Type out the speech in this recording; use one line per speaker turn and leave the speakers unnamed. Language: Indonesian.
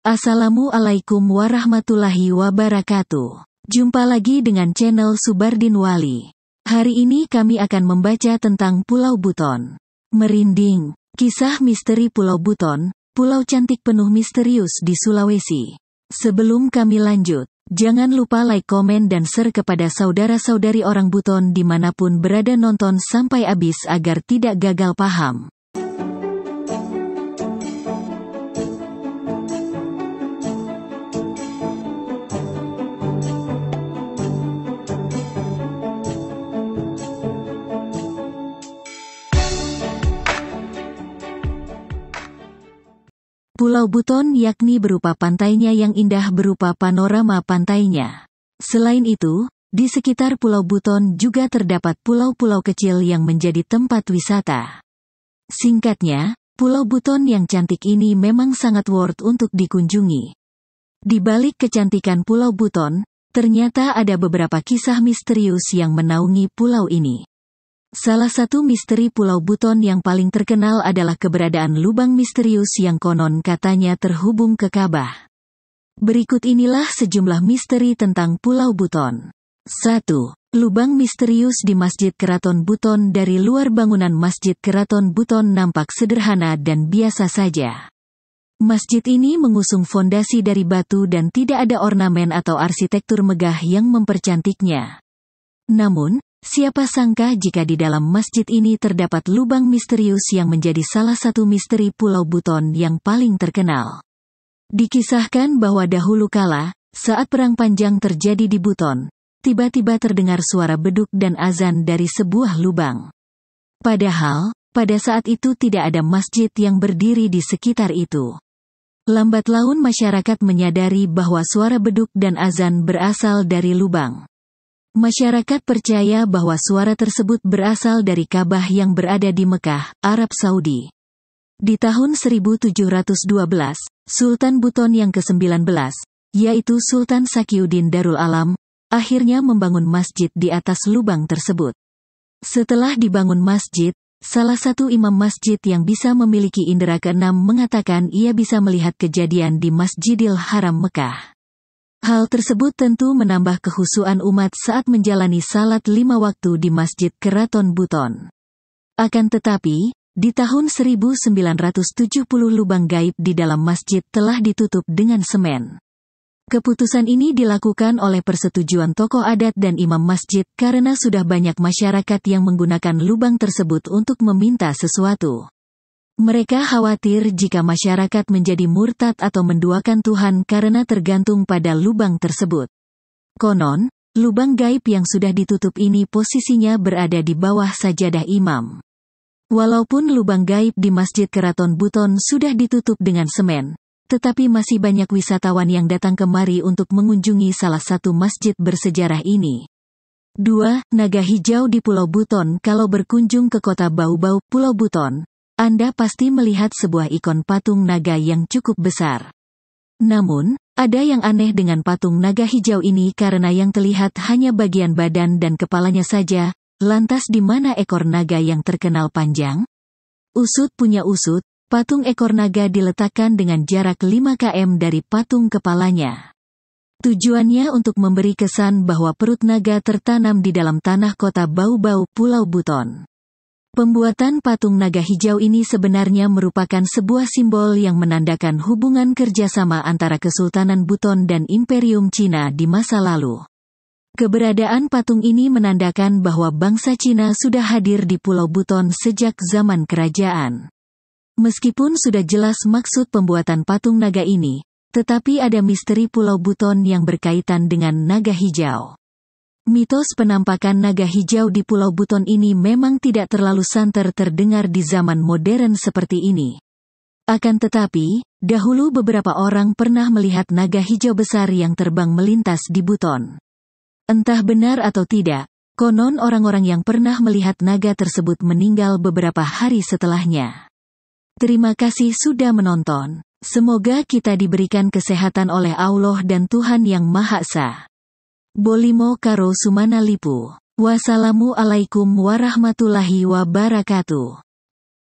Assalamualaikum warahmatullahi wabarakatuh. Jumpa lagi dengan channel Subardin Wali. Hari ini kami akan membaca tentang Pulau Buton. Merinding. Kisah misteri Pulau Buton, pulau cantik penuh misterius di Sulawesi. Sebelum kami lanjut, jangan lupa like, komen dan share kepada saudara-saudari orang Buton dimanapun berada, nonton sampai habis agar tidak gagal paham. Pulau Buton yakni berupa pantainya yang indah berupa panorama pantainya. Selain itu, di sekitar Pulau Buton juga terdapat pulau-pulau kecil yang menjadi tempat wisata. Singkatnya, Pulau Buton yang cantik ini memang sangat worth untuk dikunjungi. Di balik kecantikan Pulau Buton, ternyata ada beberapa kisah misterius yang menaungi pulau ini. Salah satu misteri Pulau Buton yang paling terkenal adalah keberadaan lubang misterius yang konon katanya terhubung ke Ka'bah. Berikut inilah sejumlah misteri tentang Pulau Buton. 1. Lubang misterius di Masjid Keraton Buton. Dari luar bangunan Masjid Keraton Buton nampak sederhana dan biasa saja. Masjid ini mengusung fondasi dari batu dan tidak ada ornamen atau arsitektur megah yang mempercantiknya. Namun, siapa sangka jika di dalam masjid ini terdapat lubang misterius yang menjadi salah satu misteri Pulau Buton yang paling terkenal. Dikisahkan bahwa dahulu kala, saat perang panjang terjadi di Buton, tiba-tiba terdengar suara beduk dan azan dari sebuah lubang. Padahal, pada saat itu tidak ada masjid yang berdiri di sekitar itu. Lambat laun masyarakat menyadari bahwa suara beduk dan azan berasal dari lubang. Masyarakat percaya bahwa suara tersebut berasal dari Ka'bah yang berada di Mekah, Arab Saudi. Di tahun 1712, Sultan Buton yang ke-19, yaitu Sultan Sakiuddin Darul Alam, akhirnya membangun masjid di atas lubang tersebut. Setelah dibangun masjid, salah satu imam masjid yang bisa memiliki indera keenam mengatakan ia bisa melihat kejadian di Masjidil Haram Mekah. Hal tersebut tentu menambah kekhusyuan umat saat menjalani salat 5 waktu di Masjid Keraton Buton. Akan tetapi, di tahun 1970 lubang gaib di dalam masjid telah ditutup dengan semen. Keputusan ini dilakukan oleh persetujuan tokoh adat dan imam masjid karena sudah banyak masyarakat yang menggunakan lubang tersebut untuk meminta sesuatu. Mereka khawatir jika masyarakat menjadi murtad atau menduakan Tuhan karena tergantung pada lubang tersebut. Konon, lubang gaib yang sudah ditutup ini posisinya berada di bawah sajadah imam. Walaupun lubang gaib di Masjid Keraton Buton sudah ditutup dengan semen, tetapi masih banyak wisatawan yang datang kemari untuk mengunjungi salah satu masjid bersejarah ini. 2. Naga hijau di Pulau Buton. Kalau berkunjung ke kota Bau-Bau, Pulau Buton, Anda pasti melihat sebuah ikon patung naga yang cukup besar. Namun, ada yang aneh dengan patung naga hijau ini karena yang terlihat hanya bagian badan dan kepalanya saja. Lantas di mana ekor naga yang terkenal panjang? Usut punya usut, patung ekor naga diletakkan dengan jarak 5 km dari patung kepalanya. Tujuannya untuk memberi kesan bahwa perut naga tertanam di dalam tanah kota Bau-Bau, Pulau Buton. Pembuatan patung naga hijau ini sebenarnya merupakan sebuah simbol yang menandakan hubungan kerjasama antara Kesultanan Buton dan Imperium Cina di masa lalu. Keberadaan patung ini menandakan bahwa bangsa Cina sudah hadir di Pulau Buton sejak zaman kerajaan. Meskipun sudah jelas maksud pembuatan patung naga ini, tetapi ada misteri Pulau Buton yang berkaitan dengan naga hijau. Mitos penampakan naga hijau di Pulau Buton ini memang tidak terlalu santer terdengar di zaman modern seperti ini. Akan tetapi, dahulu beberapa orang pernah melihat naga hijau besar yang terbang melintas di Buton. Entah benar atau tidak, konon orang-orang yang pernah melihat naga tersebut meninggal beberapa hari setelahnya. Terima kasih sudah menonton. Semoga kita diberikan kesehatan oleh Allah dan Tuhan Yang Maha Esa. Bolimo karo Sumana Lipu. Wassalamualaikum warahmatullahi wabarakatuh.